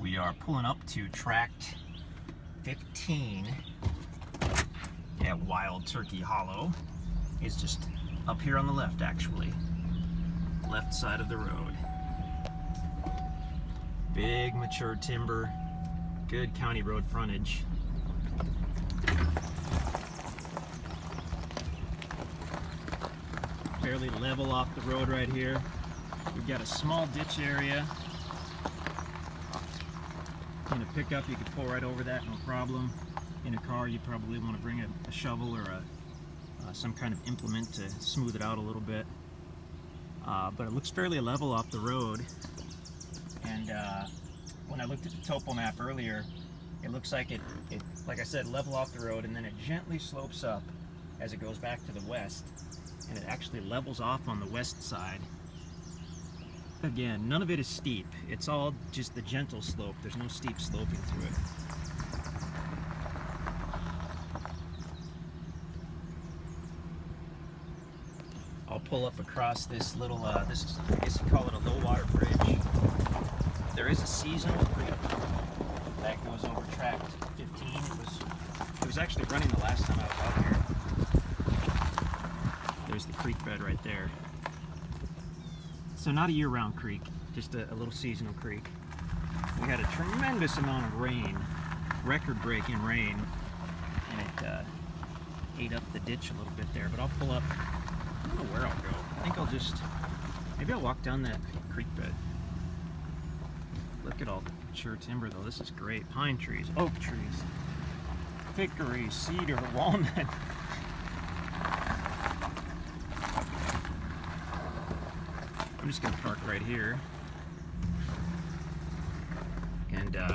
We are pulling up to Tract 15 at Wild Turkey Hollow. It's just up here on the left, actually. Left side of the road. Big mature timber, good county road frontage. Fairly level off the road right here. We've got a small ditch area. In a pickup, you could pull right over that, no problem. In a car, you probably want to bring a shovel or some kind of implement to smooth it out a little bit. But it looks fairly level off the road. And when I looked at the topo map earlier, it looks like it, like I said, level off the road, and then it gently slopes up as it goes back to the west. And it actually levels off on the west side. Again, none of it is steep. It's all just the gentle slope. There's no steep sloping through it. I'll pull up across this little, this is, I guess you call it a low water bridge. There is a seasonal creek that goes over Tract 15. It was actually running the last time I was out here. There's the creek bed right there. So not a year-round creek, just a little seasonal creek. We had a tremendous amount of rain, record-breaking rain, and it ate up the ditch a little bit there. But I'll pull up, I don't know where I'll go. I think I'll just, maybe I'll walk down that creek bed. Look at all the mature timber though, this is great. Pine trees, oak trees, hickory, cedar, walnut. I'm just gonna park right here and go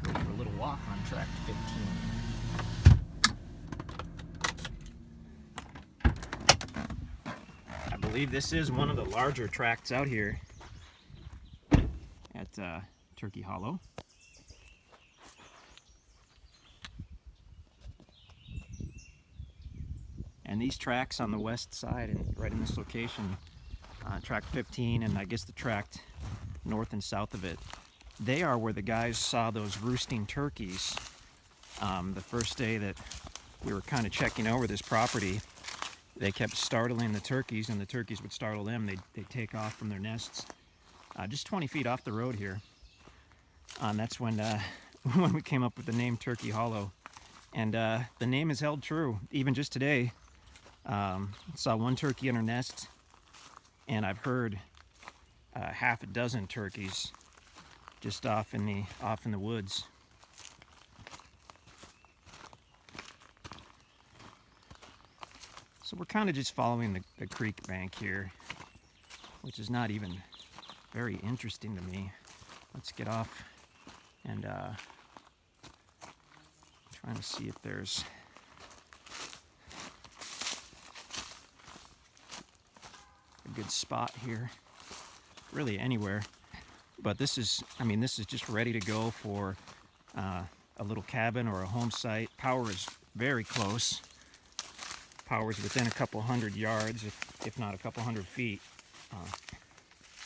for a little walk on Tract 15. I believe this is one of the larger tracts out here at Turkey Hollow. And these tracts on the west side and right in this location, Tract 15 and I guess the tract north and south of it, they are where the guys saw those roosting turkeys the first day that we were kind of checking over this property. They kept startling the turkeys and the turkeys would startle them. They'd take off from their nests just 20 feet off the road here. That's when when we came up with the name Turkey Hollow, and the name is held true even just today. Saw one turkey in her nest, and I've heard half a dozen turkeys just off in the woods. So we're kind of just following the creek bank here, which is not even very interesting to me. Let's get off and trying to see if there's a good spot here, really anywhere. But this is, I mean, this is just ready to go for a little cabin or a home site. Power is very close. Power is within a couple hundred yards, if not a couple hundred feet,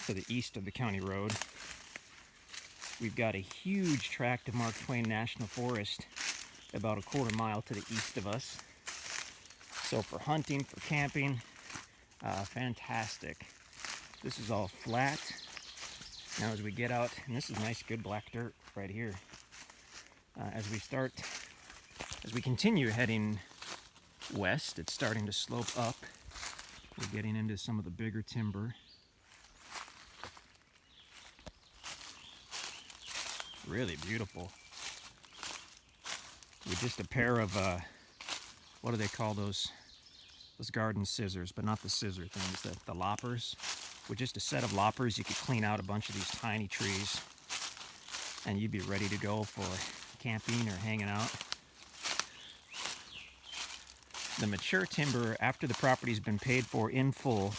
to the east of the county road. We've got a huge tract of Mark Twain National Forest about a quarter mile to the east of us. So for hunting, for camping, fantastic. This is all flat. Now as we get out, and this is nice good black dirt right here. As we continue heading west, it's starting to slope up. We're getting into some of the bigger timber. Really beautiful. With just a pair of, what do they call those garden scissors, but not the scissor things, the loppers. With just a set of loppers, you could clean out a bunch of these tiny trees and you'd be ready to go for camping or hanging out. The mature timber, after the property's been paid for in full,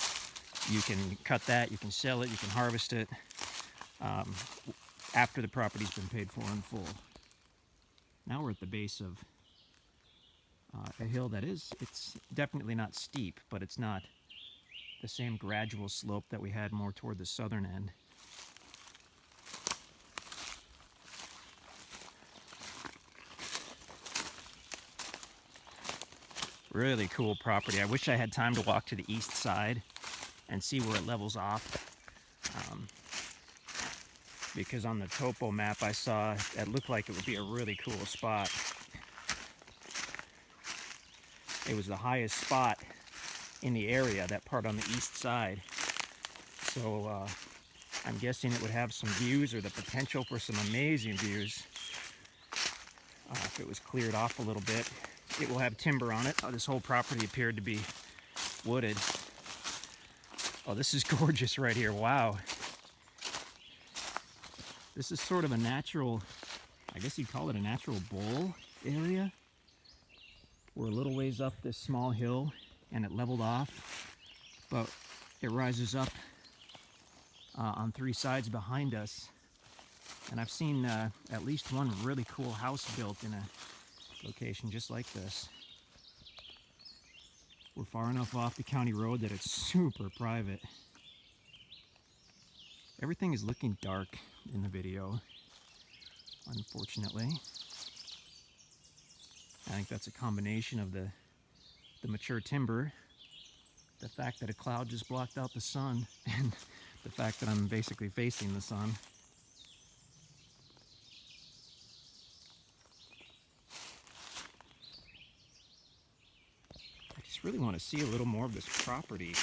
you can cut that, you can sell it, you can harvest it after the property's been paid for in full. Now we're at the base of a hill that it's definitely not steep, but it's not the same gradual slope that we had more toward the southern end. Really cool property. I wish I had time to walk to the east side and see where it levels off. Because on the topo map I saw, it looked like it would be a really cool spot. It was the highest spot in the area, that part on the east side. So I'm guessing it would have some views, or the potential for some amazing views, if it was cleared off a little bit. It will have timber on it. This whole property appeared to be wooded. Oh, this is gorgeous right here. Wow. This is sort of a natural, I guess you'd call it a natural bowl area. We're a little ways up this small hill and it leveled off, but it rises up on three sides behind us. And I've seen at least one really cool house built in a location just like this. We're far enough off the county road that it's super private. Everything is looking dark in the video, unfortunately. I think that's a combination of the mature timber, the fact that a cloud just blocked out the sun, and the fact that I'm basically facing the sun. I just really want to see a little more of this property.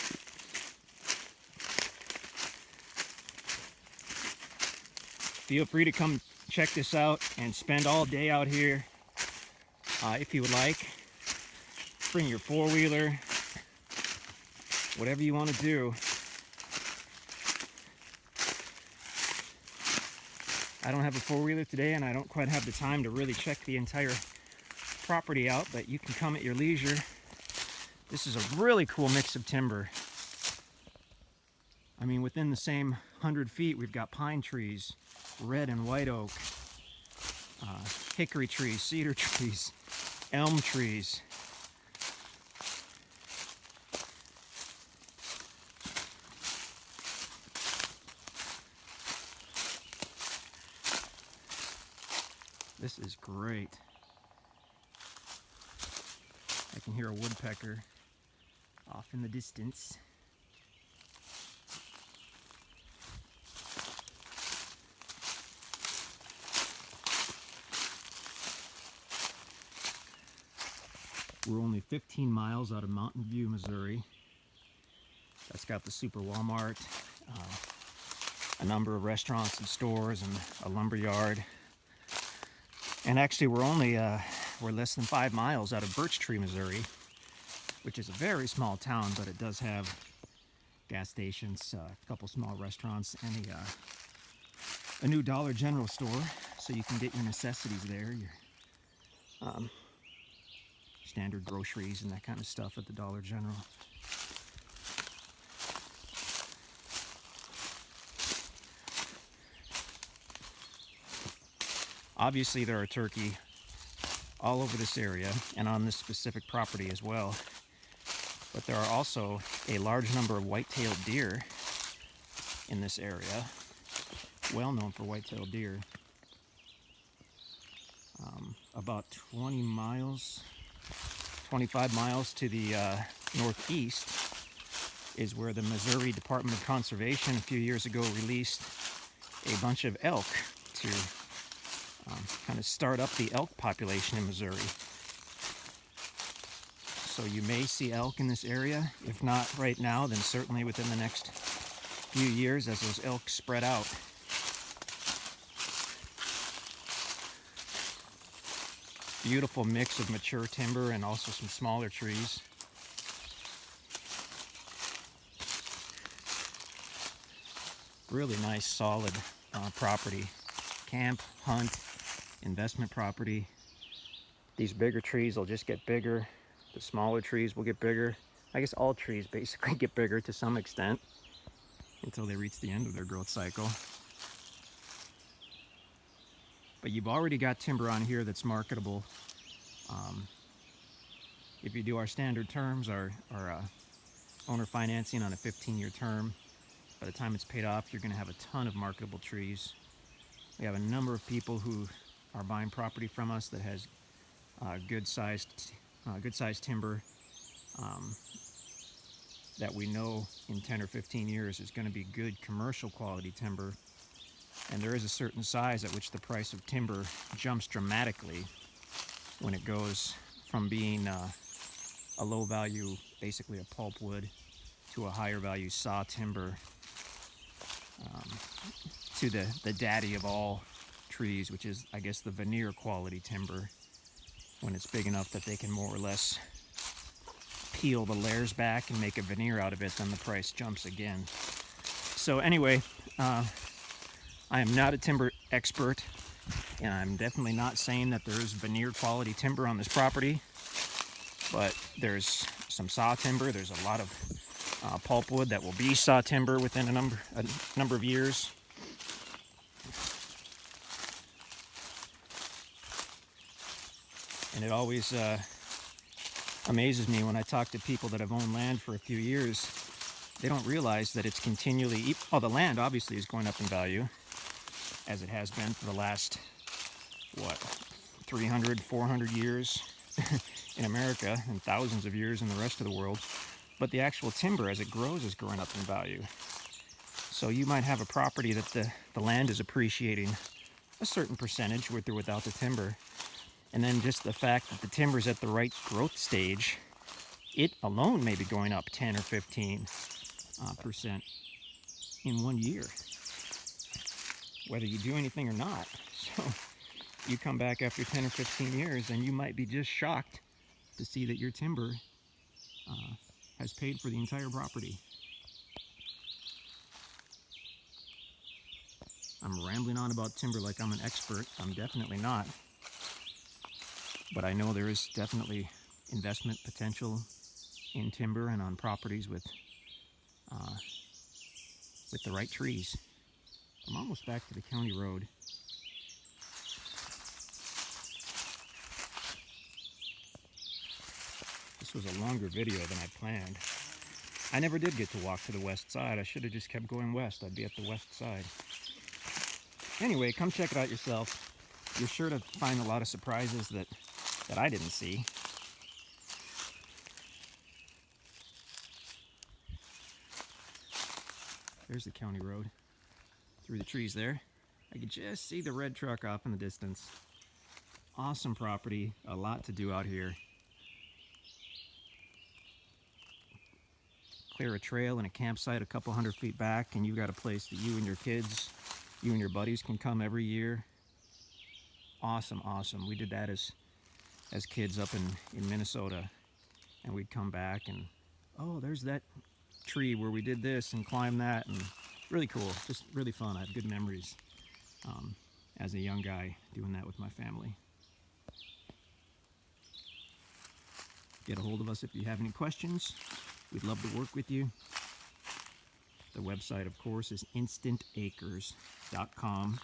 Feel free to come check this out and spend all day out here if you would like. Bring your four-wheeler, whatever you want to do. I don't have a four-wheeler today, and I don't quite have the time to really check the entire property out, but you can come at your leisure. This is a really cool mix of timber. I mean, within the same 100 feet, we've got pine trees, red and white oak, hickory trees, cedar trees, elm trees. This is great. I can hear a woodpecker off in the distance. We're only 15 miles out of Mountain View, Missouri. That's got the Super Walmart, a number of restaurants and stores, and a lumber yard. And actually, we're less than 5 miles out of Birch Tree, Missouri, which is a very small town, but it does have gas stations, a couple small restaurants, and a new Dollar General store, so you can get your necessities there, your standard groceries and that kind of stuff at the Dollar General. Obviously, there are turkey all over this area and on this specific property as well. But there are also a large number of white-tailed deer in this area, well known for white-tailed deer. About 20 miles, 25 miles to the northeast is where the Missouri Department of Conservation a few years ago released a bunch of elk to kind of start up the elk population in Missouri. So you may see elk in this area. If not right now, then certainly within the next few years as those elk spread out. Beautiful mix of mature timber and also some smaller trees. Really nice, solid property. Camp, hunt, investment property. These bigger trees will just get bigger. The smaller trees will get bigger. I guess all trees basically get bigger to some extent until they reach the end of their growth cycle. But you've already got timber on here that's marketable. If you do our standard terms, our owner financing on a 15-year term, by the time it's paid off, you're going to have a ton of marketable trees. We have a number of people who are buying property from us that has good-sized timber that we know in 10 or 15 years is going to be good commercial quality timber. And there is a certain size at which the price of timber jumps dramatically when it goes from being a low value, basically a pulpwood, to a higher value saw timber, to the daddy of all trees, which is, I guess, the veneer quality timber, when it's big enough that they can more or less peel the layers back and make a veneer out of it, then the price jumps again. So anyway, I am not a timber expert, and I'm definitely not saying that there's veneer quality timber on this property, but there's some saw timber. There's a lot of pulpwood that will be saw timber within a number of years. And it always amazes me when I talk to people that have owned land for a few years. They don't realize that it's continually, the land obviously is going up in value, as it has been for the last, 300, 400 years in America, and thousands of years in the rest of the world. But the actual timber, as it grows, is growing up in value. So you might have a property that the land is appreciating a certain percentage with or without the timber. And then just the fact that the timber is at the right growth stage, it alone may be going up 10 or 15% in 1 year, whether you do anything or not. So you come back after 10 or 15 years and you might be just shocked to see that your timber has paid for the entire property. I'm rambling on about timber like I'm an expert. I'm definitely not. But I know there is definitely investment potential in timber and on properties with the right trees. I'm almost back to the county road. This was a longer video than I planned. I never did get to walk to the west side. I should have just kept going west. I'd be at the west side. Anyway, come check it out yourself. You're sure to find a lot of surprises that I didn't see. There's the county road through the trees there. I could just see the red truck off in the distance. Awesome property, a lot to do out here. Clear a trail and a campsite a couple 100 feet back, and you've got a place that you and your kids, you and your buddies can come every year. Awesome, awesome. We did that as kids up in Minnesota, and we'd come back and, oh, there's that tree where we did this and climbed that, and really cool, just really fun. I have good memories as a young guy doing that with my family. Get a hold of us if you have any questions. We'd love to work with you. The website, of course, is InstantAcres.com.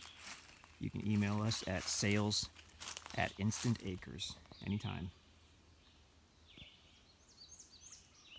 You can email us at sales@InstantAcres anytime.